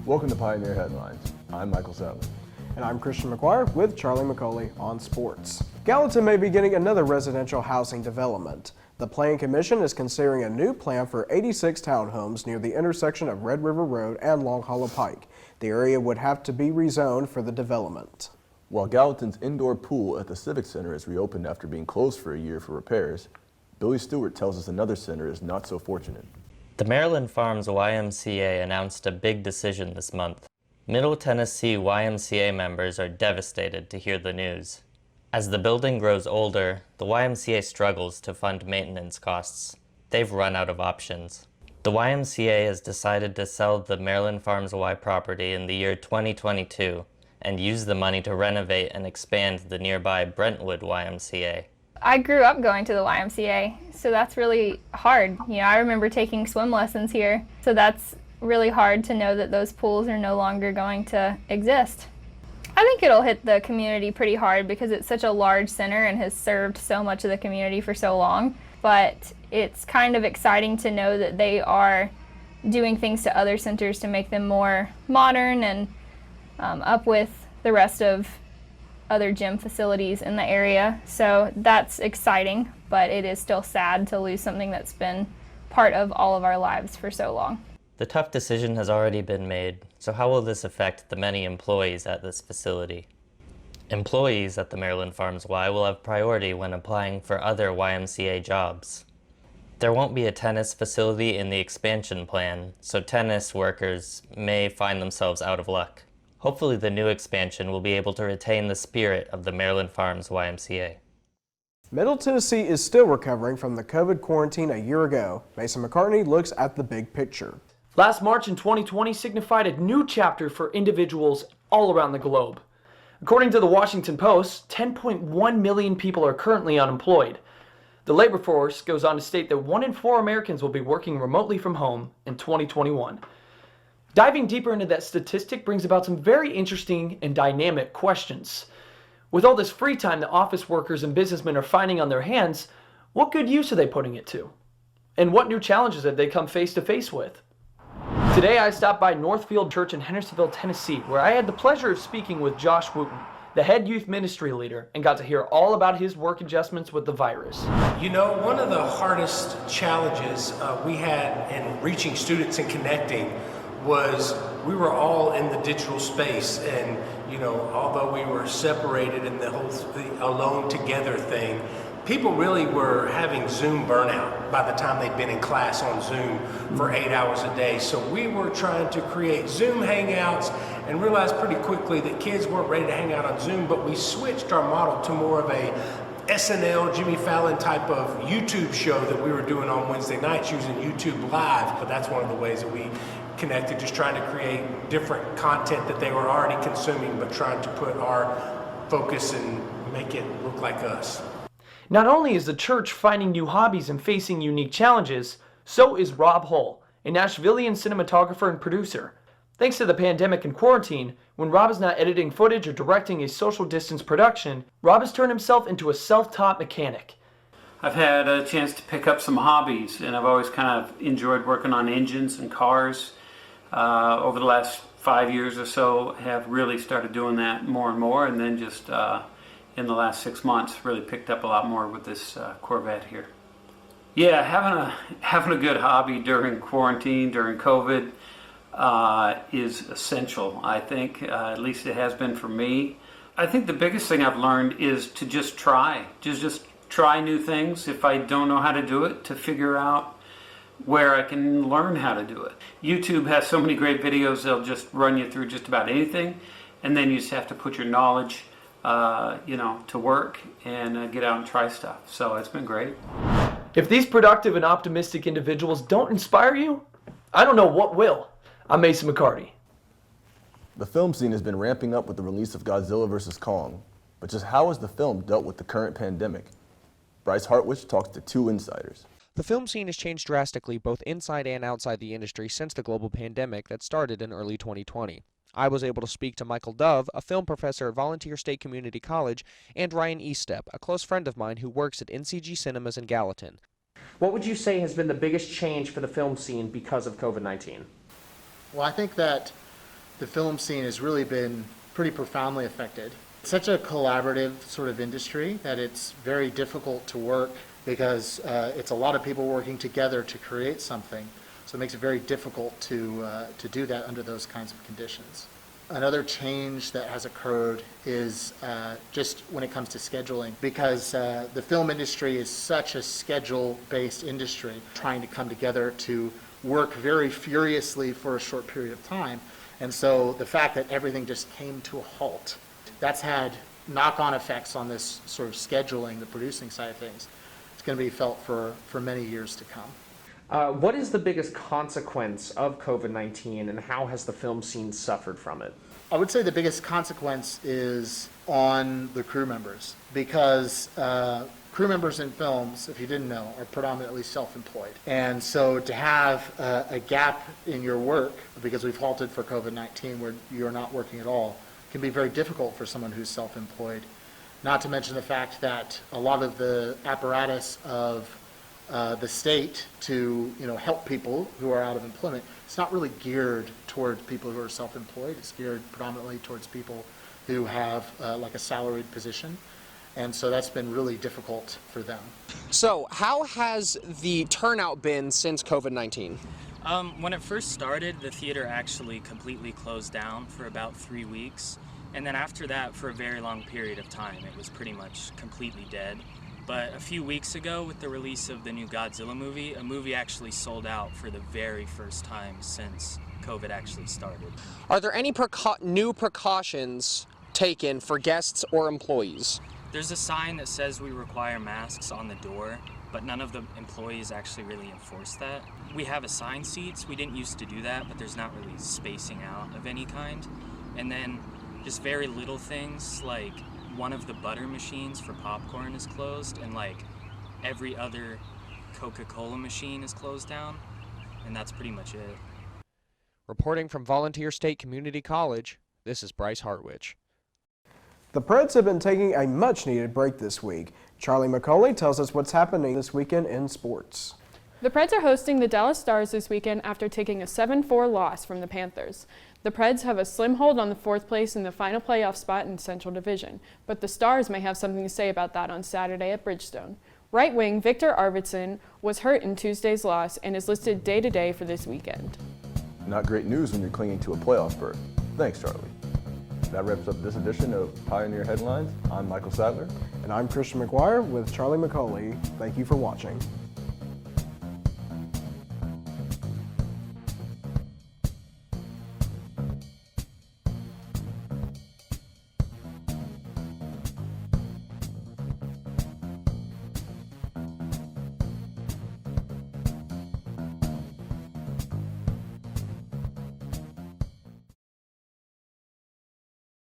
Welcome to Pioneer Headlines. I'm Michael Sadler. And I'm Christian McGuire with Charlie McCauley on sports. Gallatin may be getting another residential housing development. The Plan Commission is considering a new plan for 86 townhomes near the intersection of Red River Road and Long Hollow Pike. The area would have to be rezoned for the development. While Gallatin's indoor pool at the Civic Center is reopened after being closed for a year for repairs, Billy Stewart tells us another center is not so fortunate. The Maryland Farms YMCA announced a big decision this month. Middle Tennessee YMCA members are devastated to hear the news. As the building grows older, the YMCA struggles to fund maintenance costs. They've run out of options. The YMCA has decided to sell the Maryland Farms Y property in the year 2022 and use the money to renovate and expand the nearby Brentwood YMCA. I grew up going to the YMCA, so that's really hard. I remember taking swim lessons here, so that's really hard to know that those pools are no longer going to exist. I think it'll hit the community pretty hard because it's such a large center and has served so much of the community for so long, but it's kind of exciting to know that they are doing things to other centers to make them more modern and up with the rest of other gym facilities in the area. So that's exciting, but it is still sad to lose something that's been part of all of our lives for so long. The tough decision has already been made, so how will this affect the many employees at this facility? Employees at the Maryland Farms Y will have priority when applying for other YMCA jobs. There won't be a tennis facility in the expansion plan, so tennis workers may find themselves out of luck. Hopefully the new expansion will be able to retain the spirit of the Maryland Farms YMCA. Middle Tennessee is still recovering from the COVID quarantine a year ago. Mason McCartney looks at the big picture. Last March in 2020 signified a new chapter for individuals all around the globe. According to the Washington Post, 10.1 million people are currently unemployed. The labor force goes on to state that 1 in 4 Americans will be working remotely from home in 2021. Diving deeper into that statistic brings about some very interesting and dynamic questions. With all this free time that office workers and businessmen are finding on their hands, what good use are they putting it to? And what new challenges have they come face to face with? Today I stopped by Northfield Church in Hendersonville, Tennessee, where I had the pleasure of speaking with Josh Wooten, the head youth ministry leader, and got to hear all about his work adjustments with the virus. One of the hardest challenges we had in reaching students and connecting was we were all in the digital space, and although we were separated in the whole alone together thing, people really were having Zoom burnout by the time they'd been in class on Zoom for 8 hours a day. So we were trying to create Zoom hangouts and realized pretty quickly that kids weren't ready to hang out on Zoom, but we switched our model to more of a SNL, Jimmy Fallon type of YouTube show that we were doing on Wednesday nights using YouTube Live. But that's one of the ways that we connected, just trying to create different content that they were already consuming, but trying to put our focus and make it look like us. Not only is the church finding new hobbies and facing unique challenges, so is Rob Hull, a Nashvilleian cinematographer and producer. Thanks to the pandemic and quarantine, when Rob is not editing footage or directing a social distance production, Rob has turned himself into a self-taught mechanic. I've had a chance to pick up some hobbies, and I've always kind of enjoyed working on engines and cars. Over the last 5 years or so, have really started doing that more and more, and then just in the last 6 months, really picked up a lot more with this Corvette here. Yeah, having a good hobby during quarantine, during COVID, is essential, I think. At least it has been for me. I think the biggest thing I've learned is to just try. Just try new things. If I don't know how to do it, to figure out where I can learn how to do it. YouTube has so many great videos, they'll just run you through just about anything, and then you just have to put your knowledge to work and get out and try stuff. So it's been great. If these productive and optimistic individuals don't inspire you, I don't know what will. I'm Mason McCarty. The film scene has been ramping up with the release of Godzilla vs. Kong, but just how has the film dealt with the current pandemic? Bryce Hartwich talks to 2 insiders. The film scene has changed drastically both inside and outside the industry since the global pandemic that started in early 2020. I was able to speak to Michael Dove, a film professor at Volunteer State Community College, and Ryan Eastep, a close friend of mine who works at NCG Cinemas in Gallatin. What would you say has been the biggest change for the film scene because of COVID-19? Well, I think that the film scene has really been pretty profoundly affected. It's such a collaborative sort of industry that it's very difficult to work because it's a lot of people working together to create something. So it makes it very difficult to do that under those kinds of conditions. Another change that has occurred is just when it comes to scheduling, because the film industry is such a schedule-based industry, trying to come together to work very furiously for a short period of time. And so the fact that everything just came to a halt, that's had knock-on effects on this sort of scheduling, the producing side of things. It's going to be felt for many years to come. What is the biggest consequence of COVID-19 and how has the film scene suffered from it? I would say the biggest consequence is on the crew members, because crew members in films, if you didn't know, are predominantly self-employed. And so to have a gap in your work, because we've halted for COVID-19 where you're not working at all, can be very difficult for someone who's self-employed. Not to mention the fact that a lot of the apparatus of the state to help people who are out of employment, it's not really geared toward people who are self-employed. It's geared predominantly towards people who have like a salaried position. And so that's been really difficult for them. So how has the turnout been since COVID-19? When it first started, the theater actually completely closed down for about 3 weeks. And then after that, for a very long period of time, it was pretty much completely dead. But a few weeks ago, with the release of the new Godzilla movie, a movie actually sold out for the very first time since COVID actually started. Are there any new precautions taken for guests or employees? There's a sign that says we require masks on the door, but none of the employees actually really enforce that. We have assigned seats. We didn't used to do that, but there's not really spacing out of any kind. And then just very little things, like one of the butter machines for popcorn is closed, and like every other Coca-Cola machine is closed down, and that's pretty much it. Reporting from Volunteer State Community College, this is Bryce Hartwich. The Preds have been taking a much-needed break this week. Charlie McCauley tells us what's happening this weekend in sports. The Preds are hosting the Dallas Stars this weekend after taking a 7-4 loss from the Panthers. The Preds have a slim hold on the 4th place in the final playoff spot in Central Division, but the Stars may have something to say about that on Saturday at Bridgestone. Right wing Victor Arvidsson was hurt in Tuesday's loss and is listed day-to-day for this weekend. Not great news when you're clinging to a playoff berth. Thanks, Charlie. That wraps up this edition of Pioneer Headlines. I'm Michael Sadler. And I'm Christian McGuire with Charlie McCauley. Thank you for watching.